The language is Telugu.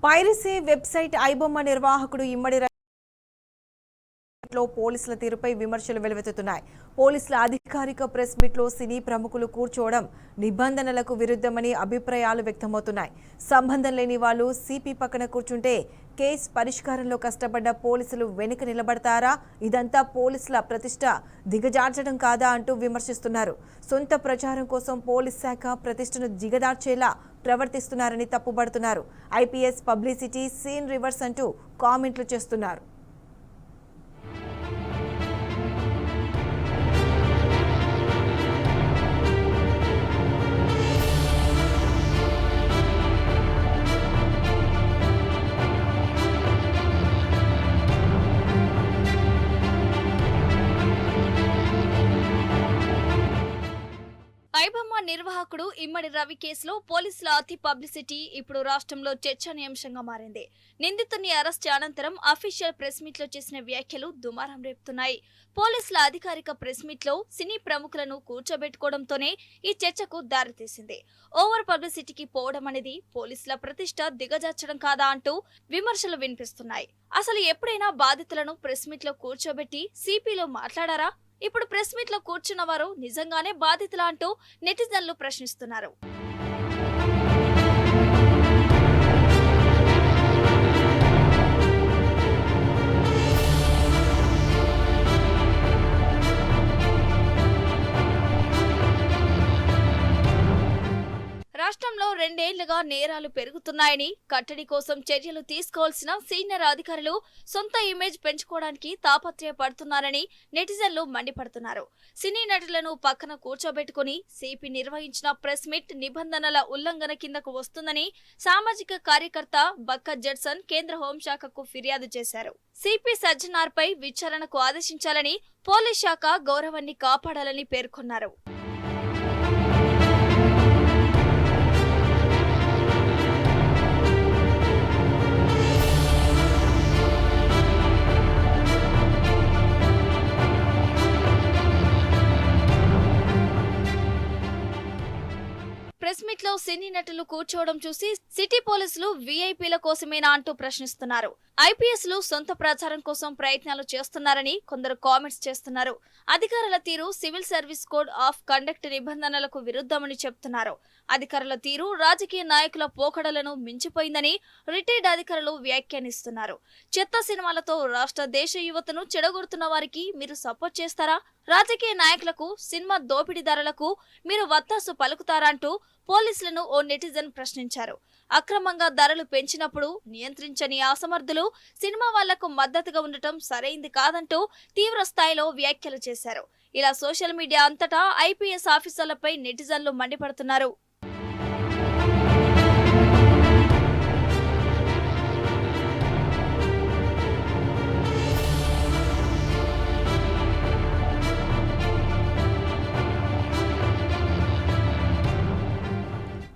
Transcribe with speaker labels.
Speaker 1: పైరసీ వెబ్సైట్ ఐబొమ్మ నిర్వాహకుడు ఇమ్మడి లో పోలీసుల తీరుపై విమర్శలు వెలువెత్తుతున్నాయి. పోలీసుల అధికారిక ప్రెస్ మీట్ లో సినీ ప్రముఖులు కూర్చోవడం నిబంధనలకు విరుద్ధమని అభిప్రాయాలు వ్యక్తమవుతున్నాయి. సంబంధం లేని వాళ్ళు సిపి పక్కన కూర్చుంటే కేసు పరిష్కారంలో కష్టపడ్డ పోలీసులు వెనుక నిలబడతారా? ఇదంతా పోలీసుల ప్రతిష్ట దిగజార్చడం కాదా అంటూ విమర్శిస్తున్నారు. సొంత ప్రచారం కోసం పోలీస్ శాఖ ప్రతిష్టను దిగజార్చేలా ప్రవర్తిస్తున్నారని తప్పుబడుతున్నారు. ఐపీఎస్ పబ్లిసిటీ సీన్ రివర్స్ అంటూ కామెంట్లు చేస్తున్నారు.
Speaker 2: ఐబొమ్మ నిర్వాహకుడు ఇమ్మడి రవి కేసులో పోలీసుల అతి పబ్లిసిటీ ఇప్పుడు రాష్ట్రంలో చర్చనీయాంశంగా మారింది. నిందితుడిని అరెస్ట్ అనంతరం అఫీషియల్ ప్రెస్ మీట్ లో చేసిన వ్యాఖ్యలు దుమారం రేపుతున్నాయి. పోలీసుల అధికారిక ప్రెస్ మీట్ లో సినీ ప్రముఖులను కూర్చోబెట్టుకోవడంతోనే ఈ చర్చకు దారితీసింది. ఓవర్ పబ్లిసిటీకి పోవడం అనేది పోలీసుల ప్రతిష్ట దిగజార్చడం కాదా అంటూ విమర్శలు వినిపిస్తున్నాయి. అసలు ఎప్పుడైనా బాధితులను ప్రెస్ మీట్ లో కూర్చోబెట్టి సిపిలో మాట్లాడారా? ఇప్పుడు ప్రెస్ మీట్ లో కూర్చున్న వారు నిజంగానే బాధితులా అంటూ నెటిజన్లు ప్రశ్నిస్తున్నారు. రాష్ట్రంలో 2 ఏళ్లుగా నేరాలు పెరుగుతున్నాయని, కట్టడి కోసం చర్యలు తీసుకోవాల్సిన సీనియర్ అధికారులు సొంత ఇమేజ్ పెంచుకోవడానికి తాపత్రయపడుతున్నారని నెటిజన్లు మండిపడుతున్నారు. సినీ నటులను పక్కన కూర్చోబెట్టుకుని సిపి నిర్వహించిన ప్రెస్ మీట్ నిబంధనల ఉల్లంఘన కిందకు వస్తుందని సామాజిక కార్యకర్త బక్క జడ్సన్ కేంద్ర హోంశాఖకు ఫిర్యాదు చేశారు. సిపి సజ్జనార్పై విచారణకు ఆదేశించాలని, పోలీస్ శాఖ గౌరవాన్ని కాపాడాలని పేర్కొన్నారు. ప్రెస్ మీట్ లో సినీ నటులు కూర్చోవడం చూసి సిటీ పోలీసులు వీఐపీల కోసమేనా అంటూ ప్రశ్నిస్తున్నారు. ఐపీఎస్ లు సొంత ప్రచారం కోసం ప్రయత్నాలు చేస్తున్నారని కొందరు కామెంట్స్ చేస్తున్నారు. అధికారుల తీరు civil service code of conduct నిబంధనలకు విరుద్ధమని చెప్తున్నారు. అధికారుల తీరు రాజకీయ నాయకుల పోకడలను మించిపోయిందని రిటైర్డ్ అధికారులు వ్యాఖ్యానిస్తున్నారు. చెత్త సినిమాలతో రాష్ట్ర దేశ యువతను చెడగొడుతున్న వారికి మీరు సపోర్ట్ చేస్తారా? రాజకీయ నాయకులకు, సినిమా దోపిడీదారులకు మీరు వత్తాసు పలుకుతారా అంటూ పోలీసులను ఓ నెటిజన్ ప్రశ్నించారు. అక్రమంగా ధరలు పెంచినప్పుడు నియంత్రించని అసమర్థులు సినిమా వాళ్లకు మద్దతుగా ఉండటం సరైంది కాదంటూ తీవ్ర స్థాయిలో వ్యాఖ్యలు చేశారు. ఇలా సోషల్ మీడియా అంతటా ఐపీఎస్ ఆఫీసర్లపై నెటిజన్లు మండిపడుతున్నారు.